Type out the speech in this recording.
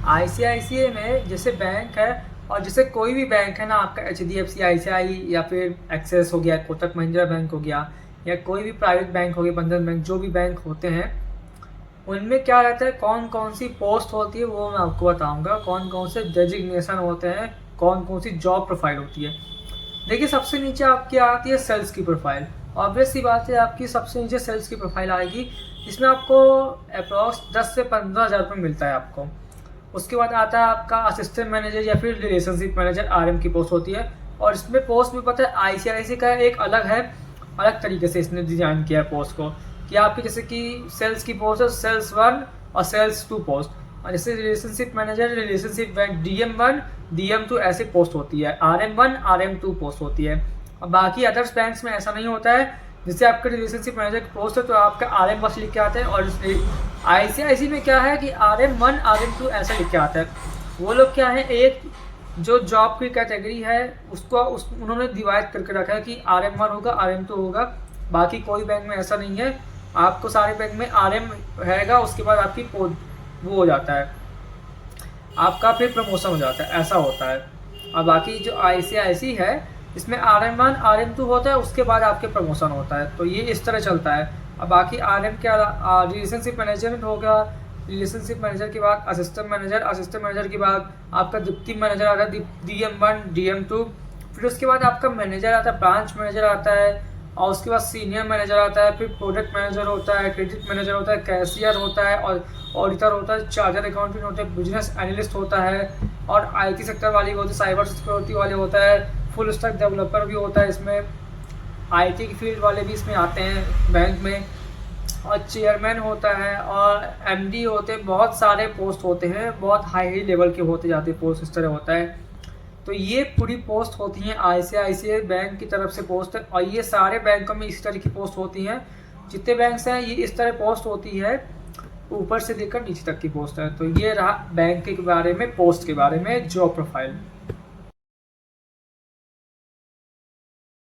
ICICI में जैसे bank है, और जैसे कोई भी बैंक है ना, आपका एचडीएफसी, आईसीआई या फिर एक्सिस हो गया, कोटक महिंद्रा बैंक हो गया, या कोई भी प्राइवेट बैंक हो गया, बंधन बैंक, जो भी बैंक होते हैं उनमें क्या रहता है, कौन कौन सी पोस्ट होती है वो मैं आपको बताऊंगा, कौन कौन से डेजिग्नेशन होते हैं, कौन कौन सी जॉब प्रोफाइल होती है। देखिए सबसे नीचे आपकी आती है सेल्स की प्रोफाइल। ऑब्वियस सी बात है, आपकी सबसे नीचे सेल्स की प्रोफाइल आएगी, इसमें आपको अप्रॉक्स 10 से 15 हज़ार रुपये मिलता है आपको। उसके बाद आता है आपका असिस्टेंट मैनेजर या फिर रिलेशनशिप मैनेजर, आरएम की पोस्ट होती है। और इसमें पोस्ट भी पता है आईसीआईसी का एक अलग है, अलग तरीके से इसने डिजाइन किया है पोस्ट को, कि आपकी जैसे कि सेल्स की पोस्ट है सेल्स 1 और सेल्स 2 पोस्ट, और जैसे relationship manager, relationship DM1 DM2 ऐसे पोस्ट होती है, RM1 RM2 पोस्ट होती है। और बाकी अदर्स बैंक्स में ऐसा नहीं होता है, जैसे आपका रिलेशनशिप मैनेजर की पोस्ट है तो आपका RM बस लिख के आता है, और आईसीआईसी में क्या है कि RM1 RM2 ऐसा लिख के आता है। वो लोग क्या है, एक जो जॉब की कैटेगरी है उसको उन्होंने डिवाइड करके रखा है कि RM1 होगा, RM2 होगा। बाकी कोई बैंक में ऐसा नहीं है, आपको सारे बैंक में RM रहेगा, उसके बाद आपकी वो हो जाता है, आपका फिर प्रमोशन हो जाता है, ऐसा होता है। और बाकी जो आईसीआईसी है इसमें RM1 RM2 होता है, उसके बाद आपके प्रमोशन होता है, तो ये इस तरह चलता है। और बाकी RM के रिलेशनशिप मैनेजर होगा, रिलेशनशिप मैनेजर के बाद असिस्टेंट मैनेजर, असिस्टेंट मैनेजर के बाद आपका डिप्टी मैनेजर आता है, DM1 DM2, फिर उसके बाद आपका मैनेजर आता है, ब्रांच मैनेजर आता है, और उसके बाद सीनियर मैनेजर आता है, फिर प्रोडक्ट मैनेजर होता है, क्रेडिट मैनेजर होता है, कैशियर होता है, और ऑडिटर होता है, चार्टर्ड अकाउंटेंट होता है, बिजनेस एनालिस्ट होता है, और आईटी सेक्टर वाली होती है, साइबर सिक्योरिटी वाले होता है, फुल स्टैक डेवलपर भी होता है इसमें, आईटी की फील्ड वाले भी इसमें आते हैं बैंक में, और चेयरमैन होता है, और एमडी होते हैं। बहुत सारे पोस्ट होते हैं, बहुत हाई लेवल के होते जाते हैं पोस्ट, इस तरह होता है। तो ये पूरी पोस्ट होती हैं आईसीआईसीआई बैंक की तरफ से पोस्ट है, और ये सारे बैंकों में इस तरह की पोस्ट होती हैं, जितने बैंक हैं ये इस तरह पोस्ट होती है, ऊपर से लेकर नीचे तक की पोस्ट है। तो ये रहा बैंक के बारे में, पोस्ट के बारे में, जॉब प्रोफाइल।